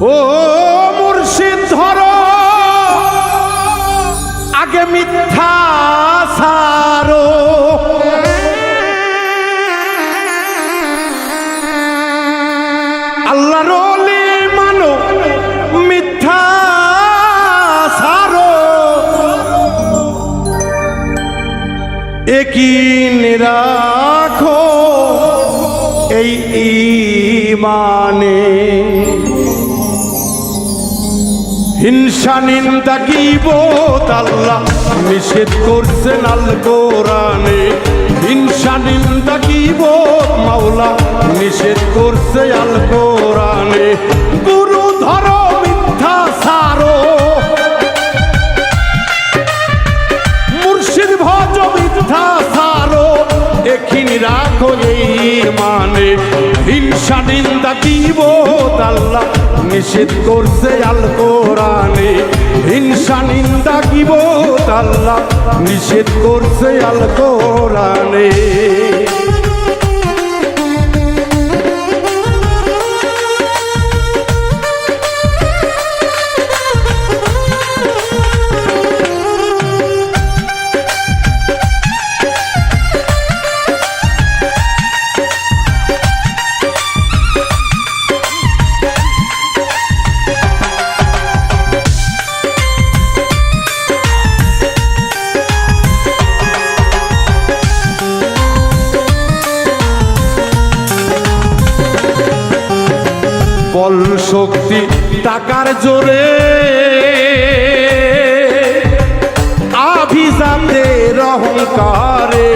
ও মুর্শিদ ধরো আগে মিথ্যা সারো, আল্লাহর ওলি মানো মিথ্যা সারো, একিন রাখো এই ঈমানে। হিংসা নিন্দা গীবত আল্লাহ নিষেধ করছেন আল কোরআনে। হিংসা নিন্দা গীবত মাওলা নিষেধ করছে আল কোরআনে। গুরু ধরো মিথ্যা সারো, মুর্শিদ ভজ মিথ্যা সারো, এখিনি রাখো এই মানে। হিংসা নিন্দা গীবত আল্লাহ নিষেধ করছে আল কোরআনে। হিংসা নিন্দা গীবত আল্লাহ নিষেধ করছে আল কোরআনে। বল শক্তি টাকার জোরে আভিজাতের অহংকারে,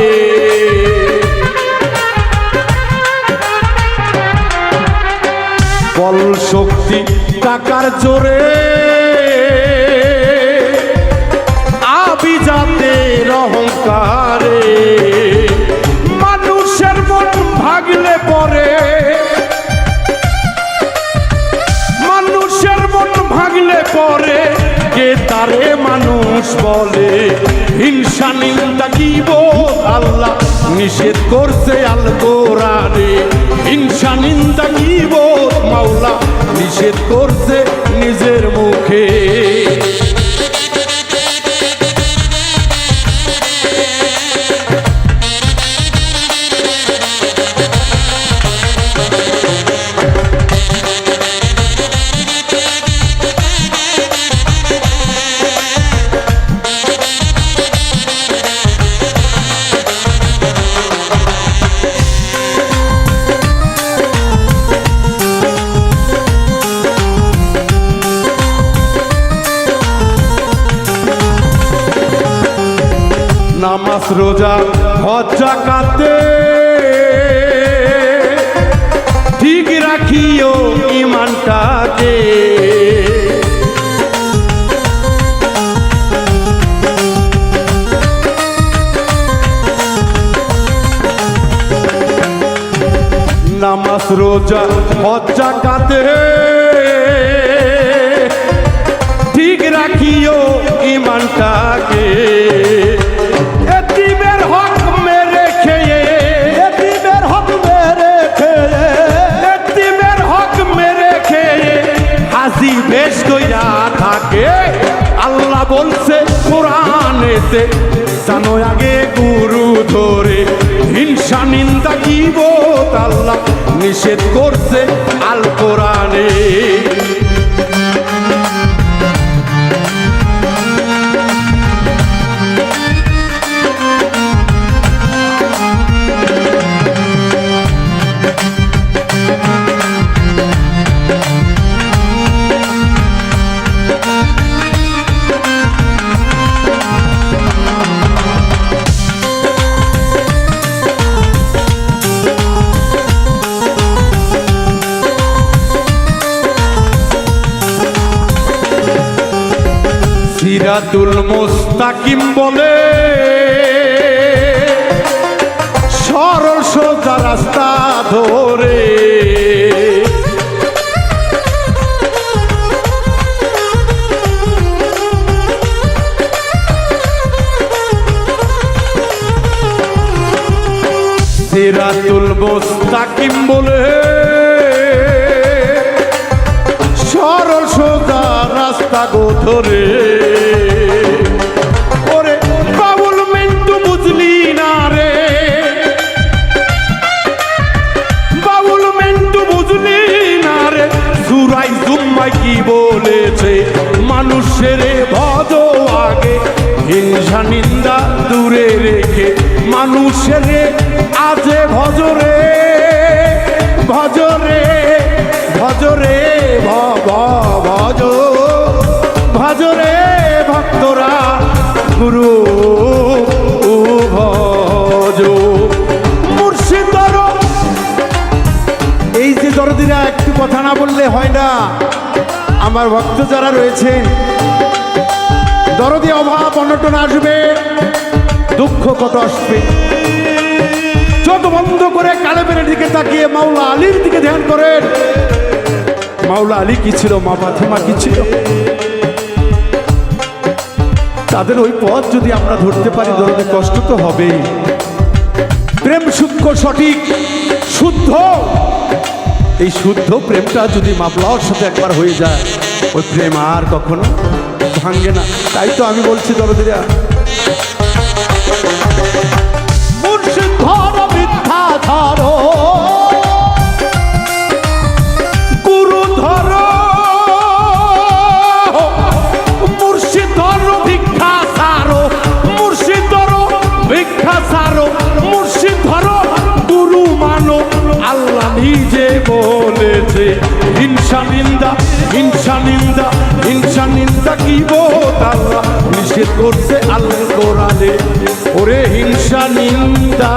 বল শক্তি টাকার জোরে আভিজাতের অহংকারে। মানুষের মন ভাগলে পরে, পরে কে তারে মানুষ বলে। হিংসা নিন্দা গীবত আল্লাহ নিষেধ করছে আল কোরআনে। হিংসা নিন্দা গীবত মাওলা নিষেধ করছে নিজের মুখে। নামাজ রোজা হজ যাকাতে ঠিক রাখিও ঈমানটাকে। নামাজ রোজা হজ যাকাতে ঠিক রাখিও ঈমানটাকে। বেশ কইরা থাকে আল্লাহ বলছে কোরআনেতে, জানো আগে গুরু ধরে। হিংসা নিন্দা গীবত আল্লাহ নিষেধ করছে আল কোরআনে। সিরাতুল মুস্তাকিম বলে সরল সোজা রাস্তা ধরে। সিরাতুল মুস্তাকিম বলে সরল সোজা রাস্তা গো ধরে। ওরে বাবুল মেন্টু বুঝলি না রে, বাবুল মেন্টু বুঝলি না রে, সুরাই জুম্মাই কি বলেছে, মানুষের ভজ আগে হিংসা নিন্দা দূরে রেখে, মানুষের আজে ভজরে ভজরে ভজরে ভজ ভজরে ভক্তরা গুরু ভজ মুর্শিদ দরদ। এই যে দরদিরা একটু কথা না বললে হয় না। আমার ভক্ত যারা রয়েছেন, দরদি অভাব অনটন আসবে, দুঃখ কত আসবে, চোখ বন্ধ করে কালেবের দিকে তাকিয়ে মাওলা আলীর দিকে ধ্যান করেন। মাওলা আলী কি ছিল, মা ফাতেমা কি ছিল, তাদের ওই পথ যদি আমরা ধরতে পারি, ধরতে কষ্ট তো হবেই। প্রেম সূক্ষ্ম সঠিক শুদ্ধ, এই শুদ্ধ প্রেমটা যদি মাওলার সাথে একবার হয়ে যায়, ওই প্রেম আর কখনো ভাঙ্গে না। তাই তো আমি বলছি দরদিরা, মুর্শিদ ধরো মিথ্যা ধরো, গুরু ধরো, মুর্শিদ ধরো ভিক্ষা সারো, মুর্শিদ ধরো ভিক্ষা সারো, মুর্শিদ ধরো গুরু মানো। আল্লাহ নিজে বলেছে হিংসা নিন্দা, হিংসা নিন্দা, হিংসা নিন্দা কি বোধ আল্লাহ নিষেধ করছে আল্লাহ কোরআনে। ওরে হিংসা নিন্দা